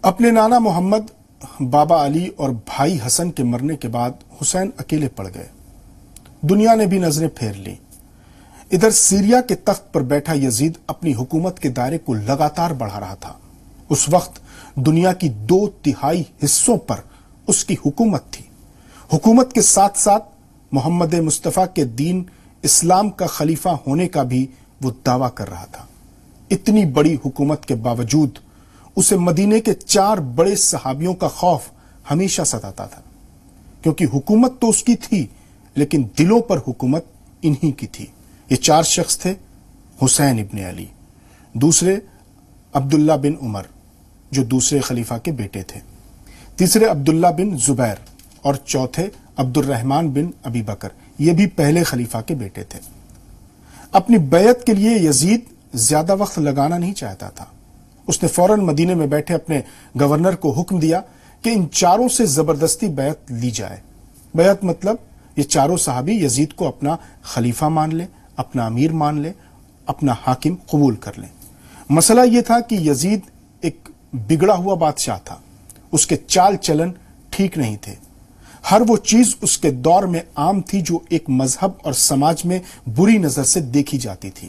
اپنے نانا محمد، بابا علی اور بھائی حسن کے مرنے کے بعد حسین اکیلے پڑ گئے۔ دنیا نے بھی نظریں پھیر لی۔ ادھر سیریا کے تخت پر بیٹھا یزید اپنی حکومت کے دائرے کو لگاتار بڑھا رہا تھا۔ اس وقت دنیا کی 2/3 حصوں پر اس کی حکومت تھی۔ حکومت کے ساتھ ساتھ محمد مصطفیٰ کے دین اسلام کا خلیفہ ہونے کا بھی وہ دعویٰ کر رہا تھا۔ اتنی بڑی حکومت کے باوجود اسے مدینے کے 4 بڑے صحابیوں کا خوف ہمیشہ ستاتا تھا، کیونکہ حکومت تو اس کی تھی لیکن دلوں پر حکومت انہی کی تھی۔ یہ 4 شخص تھے: حسین ابن علی، دوسرے عبداللہ بن عمر جو دوسرے خلیفہ کے بیٹے تھے، تیسرے عبداللہ بن زبیر اور چوتھے عبد الرحمن بن ابی بکر، یہ بھی پہلے خلیفہ کے بیٹے تھے۔ اپنی بیعت کے لیے یزید زیادہ وقت لگانا نہیں چاہتا تھا۔ اس نے فوراً مدینے میں بیٹھے اپنے گورنر کو حکم دیا کہ ان 4 سے زبردستی بیعت لی جائے۔ بیعت مطلب یہ 4 صحابی یزید کو اپنا خلیفہ مان لیں، اپنا امیر مان لیں، اپنا حاکم قبول کر لیں۔ مسئلہ یہ تھا کہ یزید ایک بگڑا ہوا بادشاہ تھا، اس کے چال چلن ٹھیک نہیں تھے۔ ہر وہ چیز اس کے دور میں عام تھی جو ایک مذہب اور سماج میں بری نظر سے دیکھی جاتی تھی۔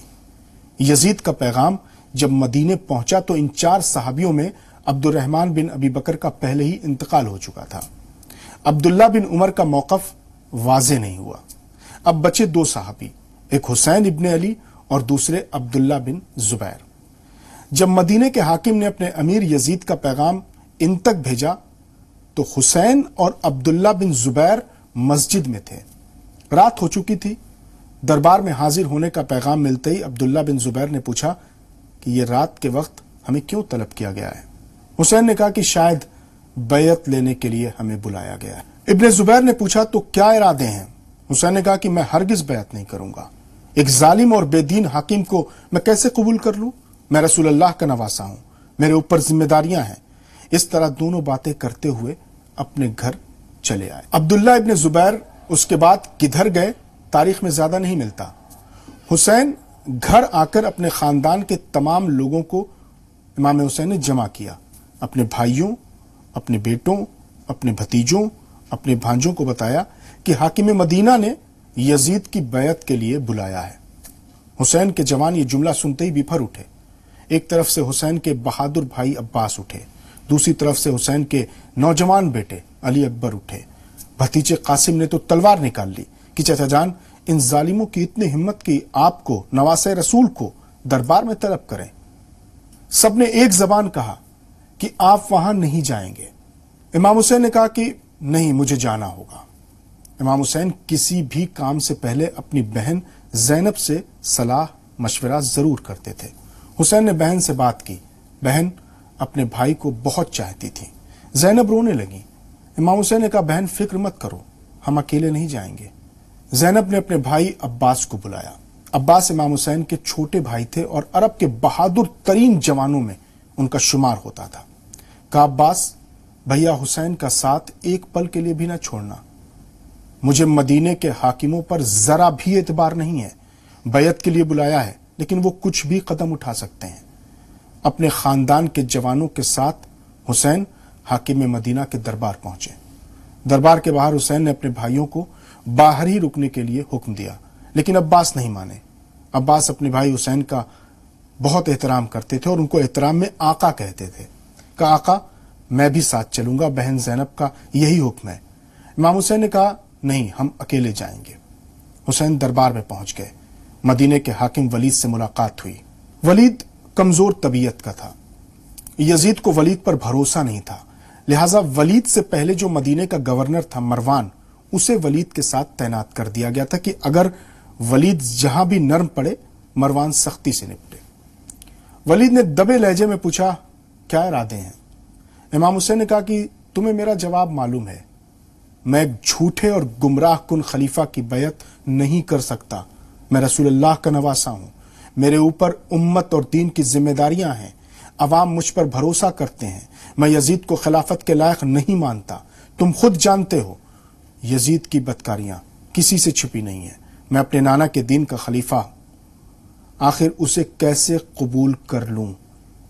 یزید کا پیغام جب مدینے پہنچا تو ان 4 صحابیوں میں عبد الرحمن بن ابی بکر کا پہلے ہی انتقال ہو چکا تھا۔ عبداللہ بن عمر کا موقف واضح نہیں ہوا۔ اب بچے 2 صحابی، ایک حسین ابن علی اور دوسرے عبداللہ بن زبیر۔ جب مدینے کے حاکم نے اپنے امیر یزید کا پیغام ان تک بھیجا تو حسین اور عبداللہ بن زبیر مسجد میں تھے۔ رات ہو چکی تھی۔ دربار میں حاضر ہونے کا پیغام ملتے ہی عبداللہ بن زبیر نے پوچھا کہ یہ رات کے وقت ہمیں کیوں طلب کیا گیا ہے؟ حسین نے کہا کہ شاید بیعت لینے کے لیے ہمیں بلایا گیا ہے۔ ابن زبیر نے پوچھا تو کیا ارادے ہیں؟ حسین نے کہا کہ میں ہرگز بیعت نہیں کروں گا۔ ایک ظالم اور بے دین حاکم کو میں کیسے قبول کر لوں؟ میں رسول اللہ کا نواسا ہوں، میرے اوپر ذمہ داریاں ہیں۔ اس طرح دونوں باتیں کرتے ہوئے اپنے گھر چلے آئے۔ عبداللہ ابن زبیر اس کے بعد کدھر گئے تاریخ میں زیادہ نہیں ملتا۔ حسین گھر آ کر اپنے خاندان کے تمام لوگوں کو امام حسین نے جمع کیا، اپنے بھائیوں، اپنے بیٹوں، اپنے بھتیجوں، اپنے بھانجوں کو بتایا کہ حاکم مدینہ نے یزید کی بیعت کے لیے بلایا ہے۔ حسین کے جوان یہ جملہ سنتے ہی بفر اٹھے۔ ایک طرف سے حسین کے بہادر بھائی عباس اٹھے، دوسری طرف سے حسین کے نوجوان بیٹے علی اکبر اٹھے۔ بھتیجے قاسم نے تو تلوار نکال لی کہ چچا جان، ان ظالموں کی اتنی ہمت کی آپ کو، نواسے رسول کو، دربار میں طلب کریں۔ سب نے ایک زبان کہا کہ آپ وہاں نہیں جائیں گے۔ امام حسین نے کہا کہ نہیں، مجھے جانا ہوگا۔ امام حسین کسی بھی کام سے پہلے اپنی بہن زینب سے صلاح مشورہ ضرور کرتے تھے۔ حسین نے بہن سے بات کی۔ بہن اپنے بھائی کو بہت چاہتی تھی۔ زینب رونے لگی۔ امام حسین نے کہا بہن فکر مت کرو، ہم اکیلے نہیں جائیں گے۔ زینب نے اپنے بھائی عباس کو بلایا۔ عباس امام حسین کے چھوٹے بھائی تھے اور عرب کے بہادر ترین جوانوں میں ان کا شمار ہوتا تھا۔ کہا عباس، بھیا حسین کا ساتھ ایک پل کے لیے بھی نہ چھوڑنا۔ مجھے مدینے کے حاکموں پر ذرا بھی اعتبار نہیں ہے۔ بیعت کے لیے بلایا ہے لیکن وہ کچھ بھی قدم اٹھا سکتے ہیں۔ اپنے خاندان کے جوانوں کے ساتھ حسین حاکم مدینہ کے دربار پہنچے۔ دربار کے باہر حسین نے اپنے بھائیوں کو باہر ہی رکنے کے لیے حکم دیا، لیکن عباس نہیں مانے۔ عباس اپنے بھائی حسین کا بہت احترام کرتے تھے اور ان کو احترام میں آقا کہتے تھے۔ کہا آقا میں بھی ساتھ چلوں گا، بہن زینب کا یہی حکم ہے۔ امام حسین نے کہا نہیں، ہم اکیلے جائیں گے۔ حسین دربار میں پہنچ گئے۔ مدینے کے حاکم ولید سے ملاقات ہوئی۔ ولید کمزور طبیعت کا تھا۔ یزید کو ولید پر بھروسہ نہیں تھا، لہٰذا ولید سے پہلے جو مدینے کا گورنر تھا مروان، اسے ولید کے ساتھ تعینات کر دیا گیا تھا کہ اگر ولید جہاں بھی نرم پڑے مروان سختی سے نپٹے۔ ولید نے دبے لہجے میں پوچھا کیا ارادے ہیں؟ امام حسین نے کہا کہ تمہیں میرا جواب معلوم ہے، میں ایک جھوٹے اور گمراہ کن خلیفہ کی بیعت نہیں کر سکتا۔ میں رسول اللہ کا نواسا ہوں، میرے اوپر امت اور دین کی ذمہ داریاں ہیں، عوام مجھ پر بھروسہ کرتے ہیں، میں یزید کو خلافت کے لائق نہیں مانتا۔ تم خود جانتے ہو یزید کی بدکاریاں کسی سے چھپی نہیں ہیں، میں اپنے نانا کے دین کا خلیفہ ہوں، آخر اسے کیسے قبول کر لوں؟